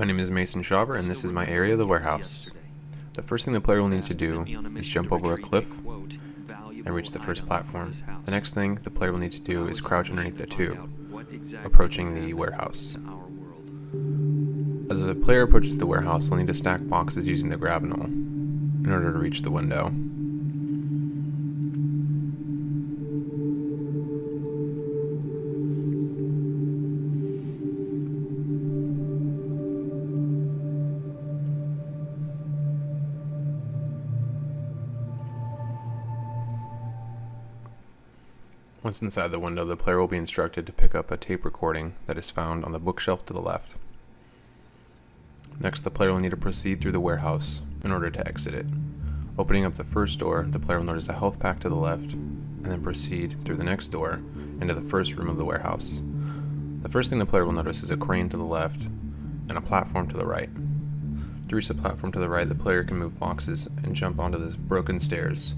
My name is Mason Schauber, and this is my area of the warehouse. The first thing the player will need to do is jump over a cliff and reach the first platform. The next thing the player will need to do is crouch underneath the tube, approaching the warehouse. As the player approaches the warehouse, they'll need to stack boxes using the grabnel in order to reach the window. Once inside the window, the player will be instructed to pick up a tape recording that is found on the bookshelf to the left. Next, the player will need to proceed through the warehouse in order to exit it. Opening up the first door, the player will notice a health pack to the left, and then proceed through the next door into the first room of the warehouse. The first thing the player will notice is a crane to the left and a platform to the right. To reach the platform to the right, the player can move boxes and jump onto the broken stairs.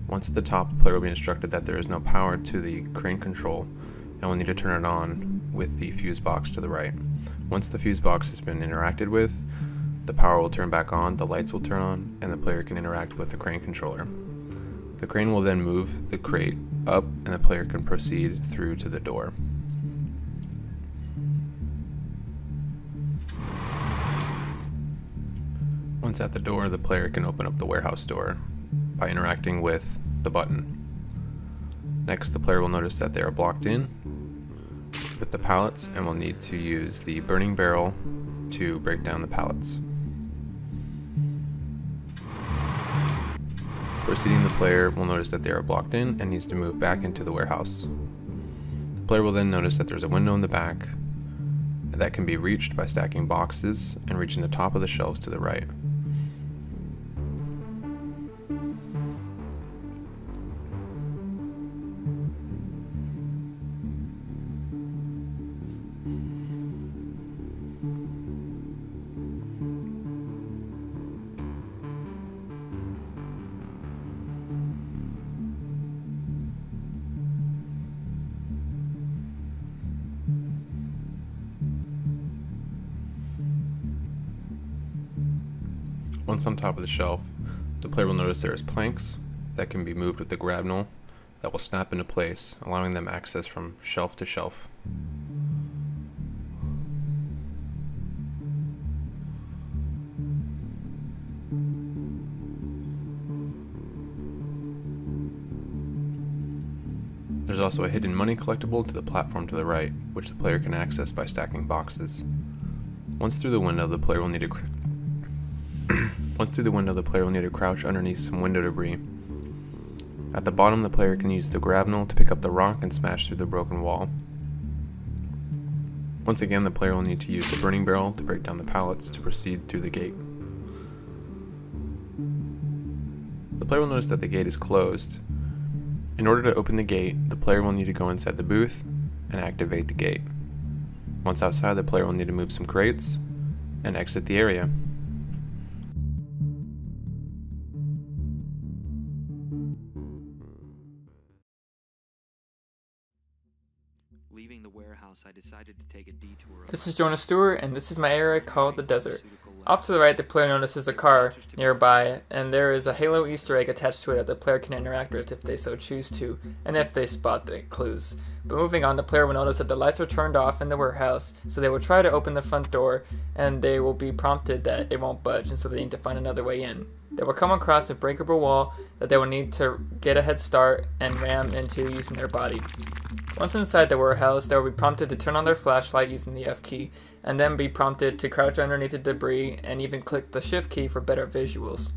Once at the top, the player will be instructed that there is no power to the crane control and will need to turn it on with the fuse box to the right. Once the fuse box has been interacted with, the power will turn back on, the lights will turn on, and the player can interact with the crane controller. The crane will then move the crate up and the player can proceed through to the door. Once at the door, the player can open up the warehouse door by interacting with the button. Next, the player will notice that they are blocked in with the pallets and will need to use the burning barrel to break down the pallets. Proceeding, the player will notice that they are blocked in and needs to move back into the warehouse. The player will then notice that there's a window in the back that can be reached by stacking boxes and reaching the top of the shelves to the right. Once on top of the shelf, the player will notice there is planks that can be moved with the grabnel that will snap into place, allowing them access from shelf to shelf. There's also a hidden money collectible to the platform to the right, which the player can access by stacking boxes. Once through the window, the player will need to crouch underneath some window debris. At the bottom, the player can use the grabnel to pick up the rock and smash through the broken wall. Once again, the player will need to use the burning barrel to break down the pallets to proceed through the gate. The player will notice that the gate is closed. In order to open the gate, the player will need to go inside the booth and activate the gate. Once outside, the player will need to move some crates and exit the area. Leaving the warehouse, I decided to take a detour. This is Jonah Stewart, and this is my area called the Desert. Off to the right, the player notices a car nearby, and there is a Halo Easter egg attached to it that the player can interact with if they so choose to, and if they spot the clues. But moving on, the player will notice that the lights are turned off in the warehouse, so they will try to open the front door, and they will be prompted that it won't budge, and so they need to find another way in. They will come across a breakable wall that they will need to get a head start and ram into using their body. Once inside the warehouse, they will be prompted to turn on their flashlight using the F key, and then be prompted to crouch underneath the debris and even click the shift key for better visuals.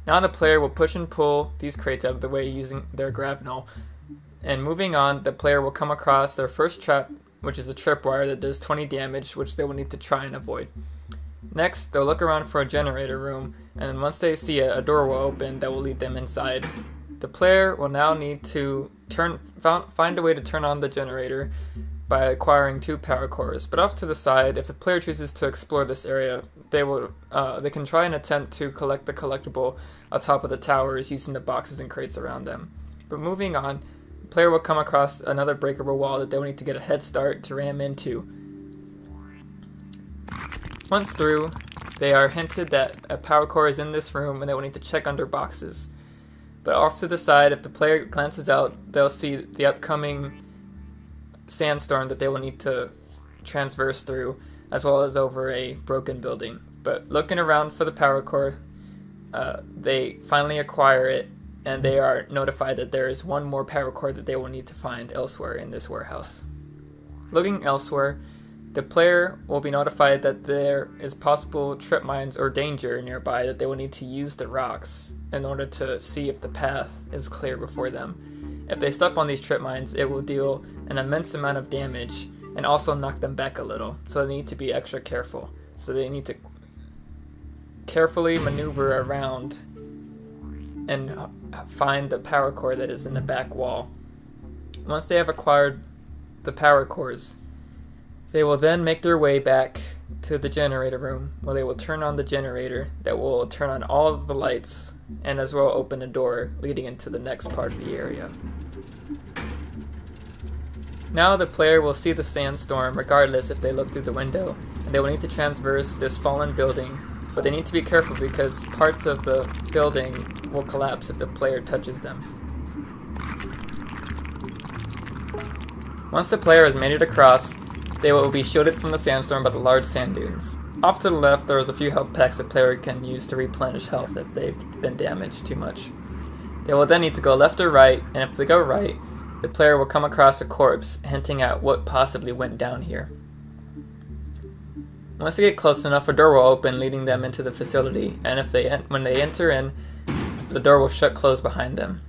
Now the player will push and pull these crates out of the way using their grabnel. And moving on, the player will come across their first trap, which is a tripwire that does 20 damage, which they will need to try and avoid. Next, they'll look around for a generator room, and once they see a door will open that will lead them inside. The player will now need to find a way to turn on the generator by acquiring 2 power cores. But off to the side, if the player chooses to explore this area, they can try and attempt to collect the collectible atop of the towers using the boxes and crates around them. But moving on, the player will come across another breakable wall that they will need to get a head start to ram into. Once through, they are hinted that a power core is in this room and they will need to check under boxes. But off to the side, if the player glances out, they'll see the upcoming sandstorm that they will need to transverse through, as well as over a broken building. But looking around for the power core, they finally acquire it, and they are notified that there is one more power core that they will need to find elsewhere in this warehouse. Looking elsewhere, the player will be notified that there is possible trip mines or danger nearby that they will need to use the rocks in order to see if the path is clear before them. If they step on these trip mines, it will deal an immense amount of damage and also knock them back a little, so they need to be extra careful. So they need to carefully maneuver around and find the power core that is in the back wall. Once they have acquired the power cores, they will then make their way back to the generator room, where they will turn on the generator that will turn on all of the lights and as well open a door leading into the next part of the area. Now the player will see the sandstorm regardless if they look through the window, and they will need to transverse this fallen building, but they need to be careful because parts of the building will collapse if the player touches them. Once the player has made it across, they will be shielded from the sandstorm by the large sand dunes. Off to the left, there is a few health packs the player can use to replenish health if they've been damaged too much. They will then need to go left or right, and if they go right, the player will come across a corpse, hinting at what possibly went down here. Once they get close enough, a door will open, leading them into the facility, and when they enter in, the door will shut closed behind them.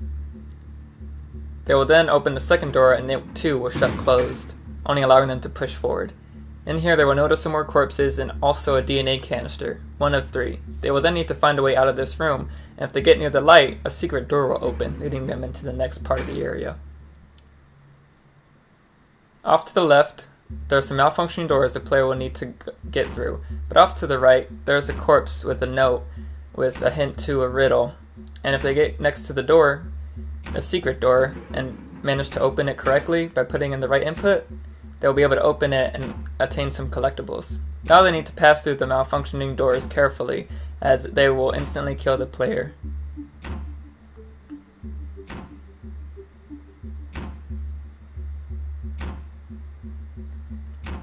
They will then open the second door, and it too will shut closed, only allowing them to push forward. In here, they will notice some more corpses and also a DNA canister, one of 3. They will then need to find a way out of this room, and if they get near the light, a secret door will open, leading them into the next part of the area. Off to the left, there are some malfunctioning doors the player will need to get through, but off to the right, there is a corpse with a note with a hint to a riddle, and if they get next to the door, a secret door, and manage to open it correctly by putting in the right input, they'll be able to open it and attain some collectibles. Now they need to pass through the malfunctioning doors carefully, as they will instantly kill the player.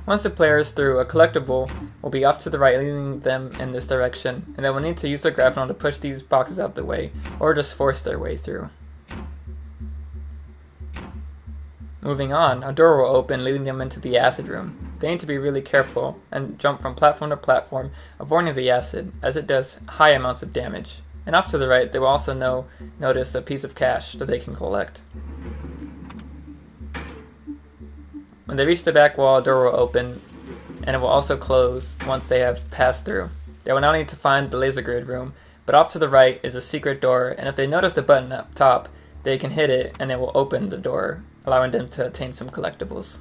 Once the player is through, a collectible will be off to the right, leading them in this direction, and they will need to use their grapnel to push these boxes out of the way, or just force their way through. Moving on, a door will open, leading them into the acid room. They need to be really careful and jump from platform to platform, avoiding the acid, as it does high amounts of damage. And off to the right, they will also notice a piece of cash that they can collect. When they reach the back wall, a door will open, and it will also close once they have passed through. They will now need to find the laser grid room, but off to the right is a secret door, and if they notice the button up top, they can hit it and it will open the door, allowing them to attain some collectibles.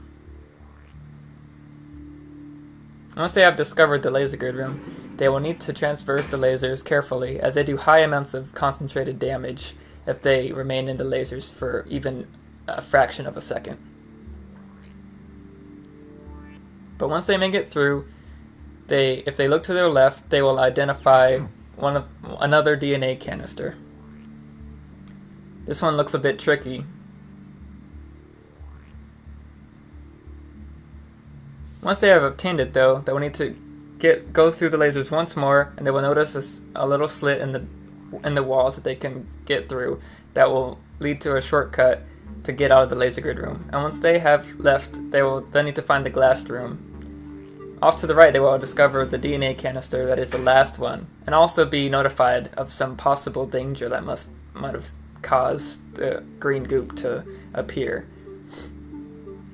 Once they have discovered the laser grid room, they will need to transverse the lasers carefully, as they do high amounts of concentrated damage if they remain in the lasers for even a fraction of a second. But once they make it through, if they look to their left, they will identify another DNA canister. This one looks a bit tricky. Once they have obtained it, though, they will need to go through the lasers once more, and they will notice a little slit in the walls that they can get through that will lead to a shortcut to get out of the laser grid room. And once they have left, they will then need to find the glassed room. Off to the right, they will discover the DNA canister that is the last one, and also be notified of some possible danger that might have caused the green goop to appear.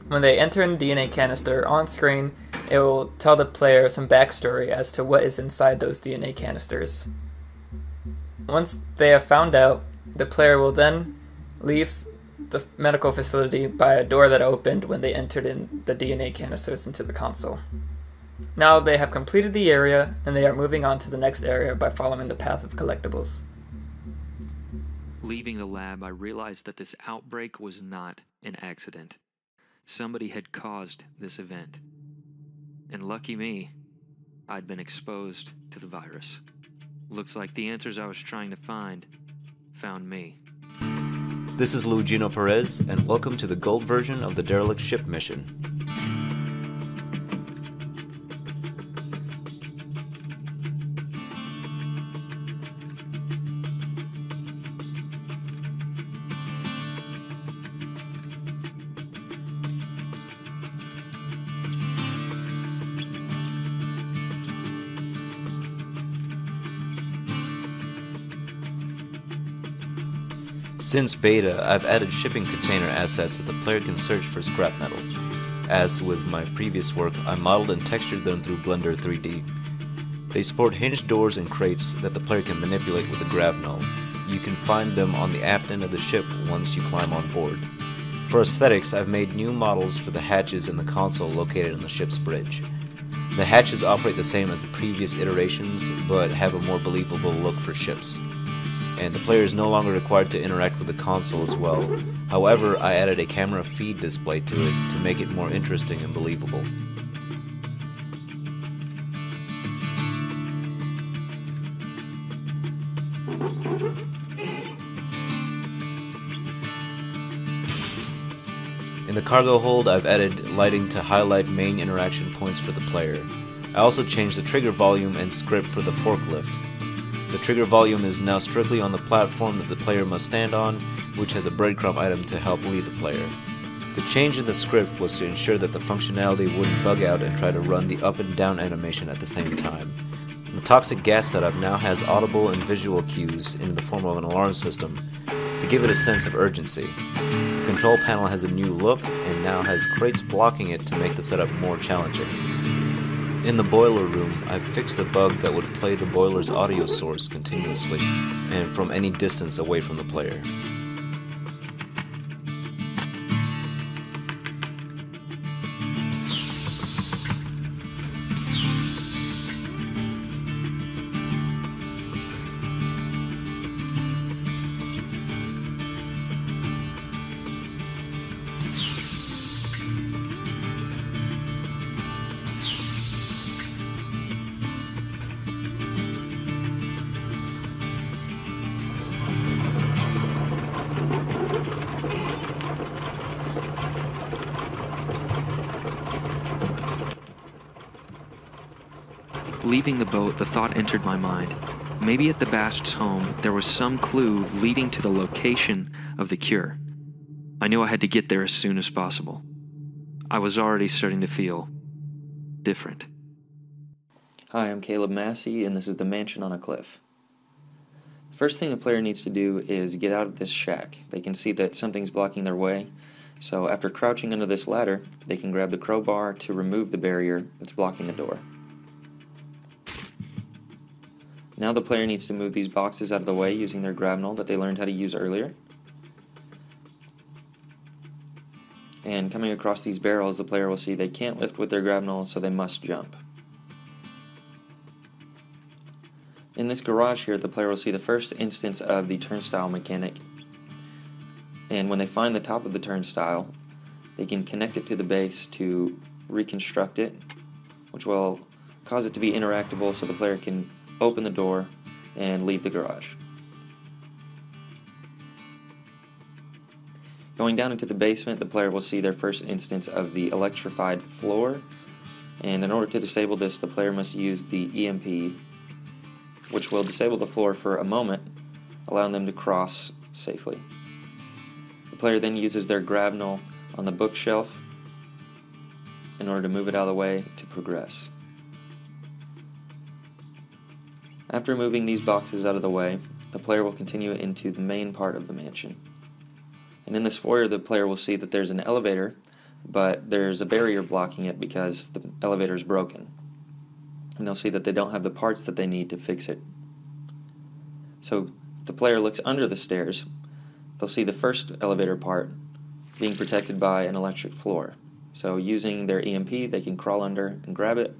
When they enter in the DNA canister, on screen, it will tell the player some backstory as to what is inside those DNA canisters. Once they have found out, the player will then leave the medical facility by a door that opened when they entered in the DNA canisters into the console. Now they have completed the area, and they are moving on to the next area by following the path of collectibles. Leaving the lab, I realized that this outbreak was not an accident. Somebody had caused this event. And lucky me, I'd been exposed to the virus. Looks like the answers I was trying to find found me. This is Luigino Perez, and welcome to the gold version of the derelict ship mission. Since beta, I've added shipping container assets that the player can search for scrap metal. As with my previous work, I modeled and textured them through Blender 3D. They sport hinged doors and crates that the player can manipulate with the grav null. You can find them on the aft end of the ship once you climb on board. For aesthetics, I've made new models for the hatches in the console located on the ship's bridge. The hatches operate the same as the previous iterations, but have a more believable look for ships. And the player is no longer required to interact with the console as well. However, I added a camera feed display to it to make it more interesting and believable. In the cargo hold, I've added lighting to highlight main interaction points for the player. I also changed the trigger volume and script for the forklift. The trigger volume is now strictly on the platform that the player must stand on, which has a breadcrumb item to help lead the player. The change in the script was to ensure that the functionality wouldn't bug out and try to run the up and down animation at the same time. The toxic gas setup now has audible and visual cues in the form of an alarm system to give it a sense of urgency. The control panel has a new look and now has crates blocking it to make the setup more challenging. In the boiler room, I've fixed a bug that would play the boiler's audio source continuously and from any distance away from the player. Leaving the boat, the thought entered my mind. Maybe at the Bast's home, there was some clue leading to the location of the cure. I knew I had to get there as soon as possible. I was already starting to feel different. Hi, I'm Caleb Massey, and this is The Mansion on a Cliff. The first thing the player needs to do is get out of this shack. They can see that something's blocking their way, so after crouching under this ladder, they can grab the crowbar to remove the barrier that's blocking the door. Now the player needs to move these boxes out of the way using their grab null that they learned how to use earlier. And coming across these barrels, the player will see they can't lift with their grab null, so they must jump. In this garage here, the player will see the first instance of the turnstile mechanic. And when they find the top of the turnstile, they can connect it to the base to reconstruct it, which will cause it to be interactable so the player can open the door and leave the garage. Going down into the basement, the player will see their first instance of the electrified floor, and in order to disable this, the player must use the EMP, which will disable the floor for a moment, allowing them to cross safely. The player then uses their grab null on the bookshelf in order to move it out of the way to progress. After moving these boxes out of the way, the player will continue into the main part of the mansion. And in this foyer, the player will see that there's an elevator, but there's a barrier blocking it because the elevator is broken. And they'll see that they don't have the parts that they need to fix it. So if the player looks under the stairs, they'll see the first elevator part being protected by an electric floor. So using their EMP, they can crawl under and grab it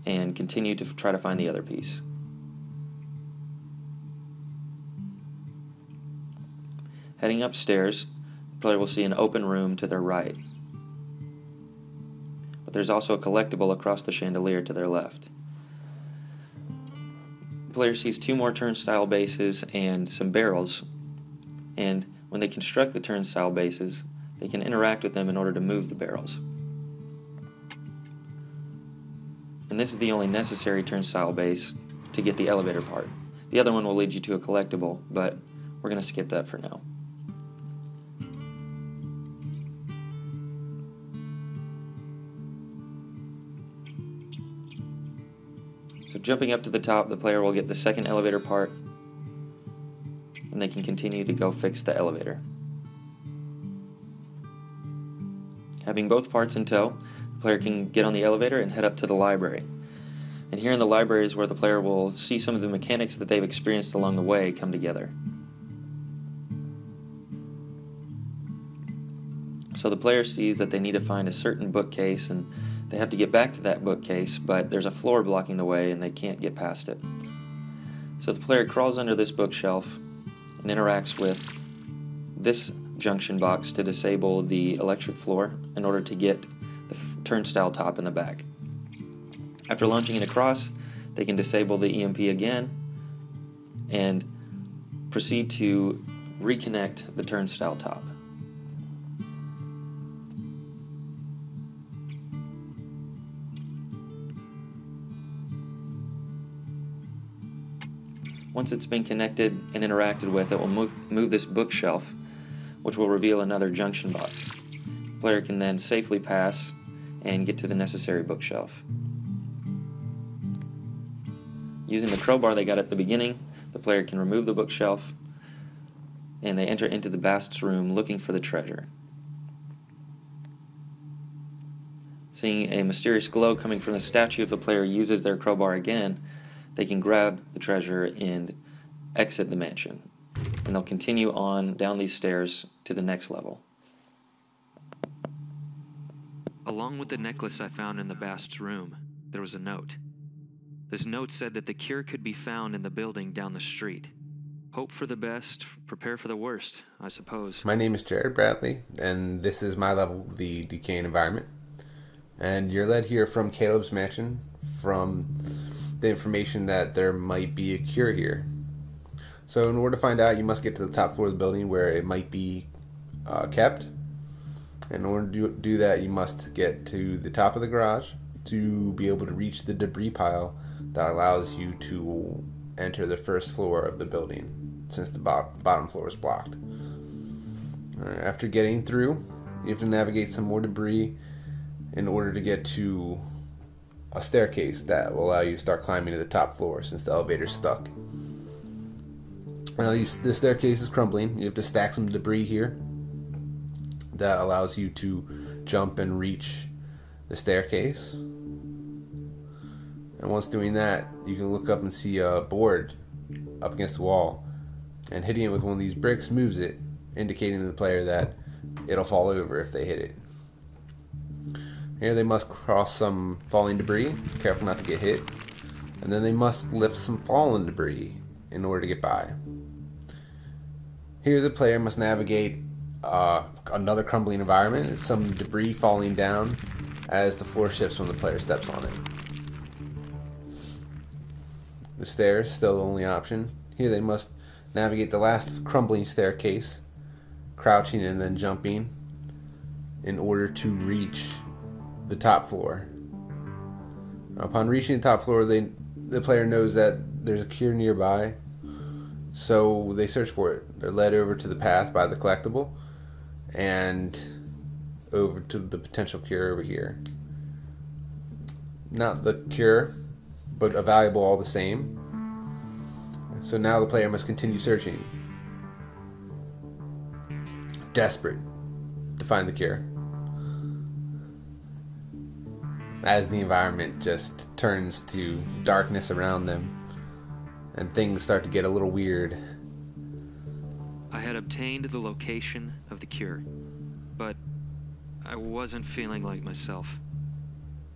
and continue to try to find the other piece. Heading upstairs, the player will see an open room to their right. but there's also a collectible across the chandelier to their left. The player sees 2 more turnstile bases and some barrels, and when they construct the turnstile bases, they can interact with them in order to move the barrels. And this is the only necessary turnstile base to get the elevator part. The other one will lead you to a collectible, but we're going to skip that for now. So jumping up to the top, the player will get the second elevator part, and they can continue to go fix the elevator. Having both parts in tow, the player can get on the elevator and head up to the library. And here in the library is where the player will see some of the mechanics that they've experienced along the way come together. So the player sees that they need to find a certain bookcase, and they have to get back to that bookcase, but there's a floor blocking the way and they can't get past it. So the player crawls under this bookshelf and interacts with this junction box to disable the electric floor in order to get the turnstile top in the back. After launching it across, they can disable the EMP again and proceed to reconnect the turnstile top. Once it's been connected and interacted with, it will move this bookshelf, which will reveal another junction box. The player can then safely pass and get to the necessary bookshelf. Using the crowbar they got at the beginning, the player can remove the bookshelf, and they enter into the Bast's room looking for the treasure. Seeing a mysterious glow coming from the statue, if the player uses their crowbar again, they can grab the treasure and exit the mansion. And they'll continue on down these stairs to the next level. Along with the necklace I found in the Bast's room, there was a note. This note said that the cure could be found in the building down the street. Hope for the best, prepare for the worst, I suppose. My name is Jared Bradley, and this is my level, the Decaying Environment. And you're led here from Caleb's mansion, from the information that there might be a cure here. So in order to find out, you must get to the top floor of the building where it might be kept. In order to do that, you must get to the top of the garage to be able to reach the debris pile that allows you to enter the first floor of the building, since the bottom floor is blocked. After getting through, you have to navigate some more debris in order to get to a staircase that will allow you to start climbing to the top floor, since the elevator's stuck. Now this staircase is crumbling. You have to stack some debris here that allows you to jump and reach the staircase. And once doing that, you can look up and see a board up against the wall, and hitting it with one of these bricks moves it, indicating to the player that it'll fall over if they hit it. Here they must cross some falling debris, careful not to get hit, and then they must lift some fallen debris in order to get by. Here the player must navigate another crumbling environment, some debris falling down as the floor shifts when the player steps on it. The stairs, still the only option. Here they must navigate the last crumbling staircase, crouching and then jumping in order to reach the top floor. Upon reaching the top floor, the player knows that there's a cure nearby, so they search for it. They're led over to the path by the collectible and over to the potential cure over here. Not the cure, but a valuable all the same. So now the player must continue searching, desperate to find the cure, as the environment just turns to darkness around them and things start to get a little weird. I had obtained the location of the cure, but I wasn't feeling like myself.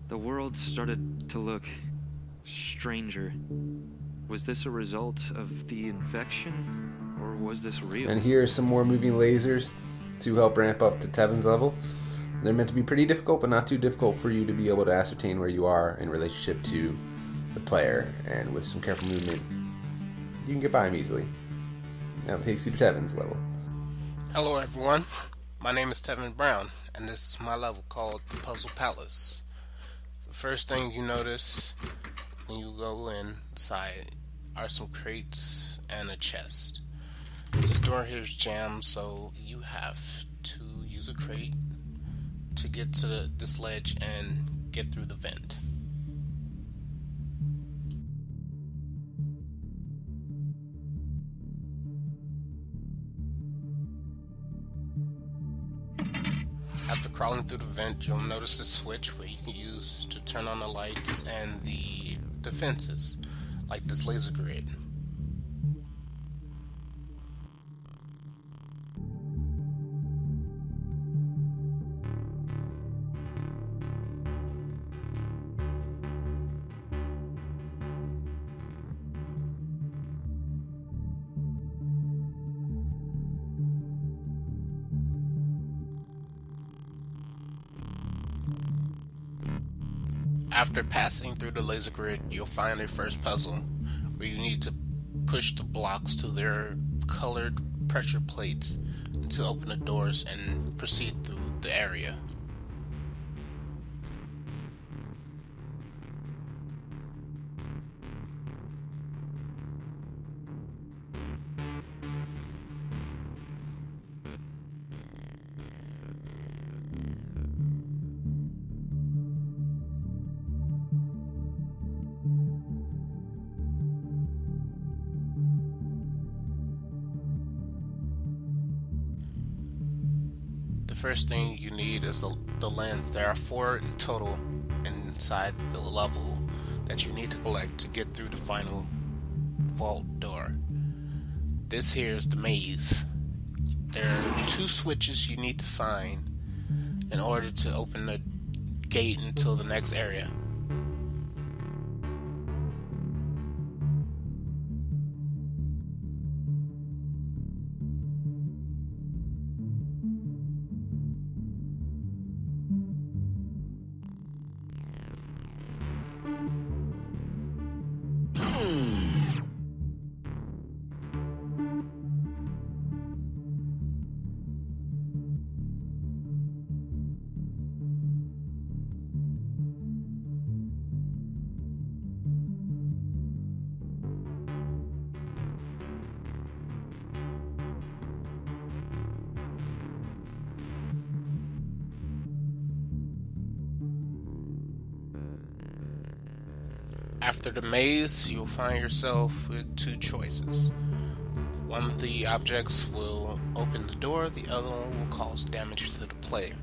The world started to look stranger. Was this a result of the infection, or was this real? And here are some more moving lasers to help ramp up to Tevin's level. They're meant to be pretty difficult, but not too difficult for you to be able to ascertain where you are in relationship to the player, and with some careful movement, you can get by them easily. Now it takes you to Tevin's level. Hello everyone, my name is Tevin Brown, and this is my level called the Puzzle Palace. The first thing you notice when you go inside are some crates and a chest. This door here is jammed, so you have to use a crate to get to this ledge and get through the vent. After crawling through the vent, you'll notice a switch where you can use to turn on the lights and the defenses, like this laser grid. After passing through the laser grid, you'll find your first puzzle, where you need to push the blocks to their colored pressure plates to open the doors and proceed through the area. The first thing you need is the lens. There are 4 in total inside the level that you need to collect to get through the final vault door. This here is the maze. There are 2 switches you need to find in order to open the gate until the next area. After the maze, you'll find yourself with 2 choices. One of the objects will open the door, the other one will cause damage to the player.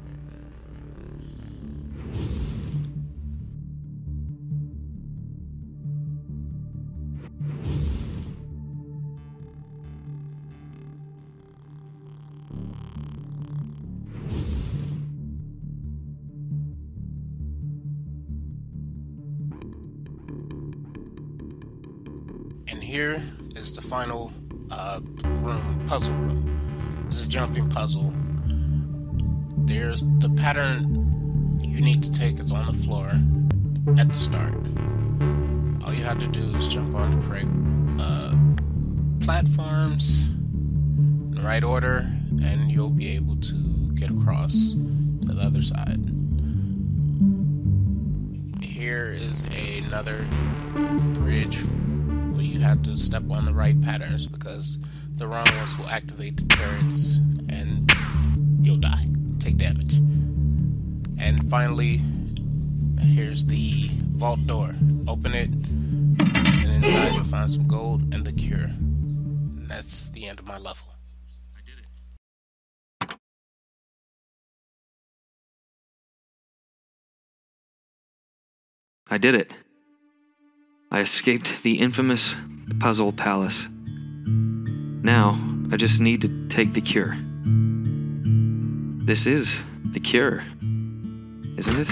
And here is the final puzzle room. This is a jumping puzzle. There's the pattern you need to take is on the floor at the start. All you have to do is jump on the correct platforms in the right order, and you'll be able to get across to the other side. Here is another bridge where you have to step on the right patterns, because the wrong ones will activate the turrets and you'll die, take damage. And finally, here's the vault door. Open it, and inside you'll find some gold and the cure. And that's the end of my level. I did it. I did it. I escaped the infamous Puzzle Palace. Now, I just need to take the cure. This is the cure, isn't it?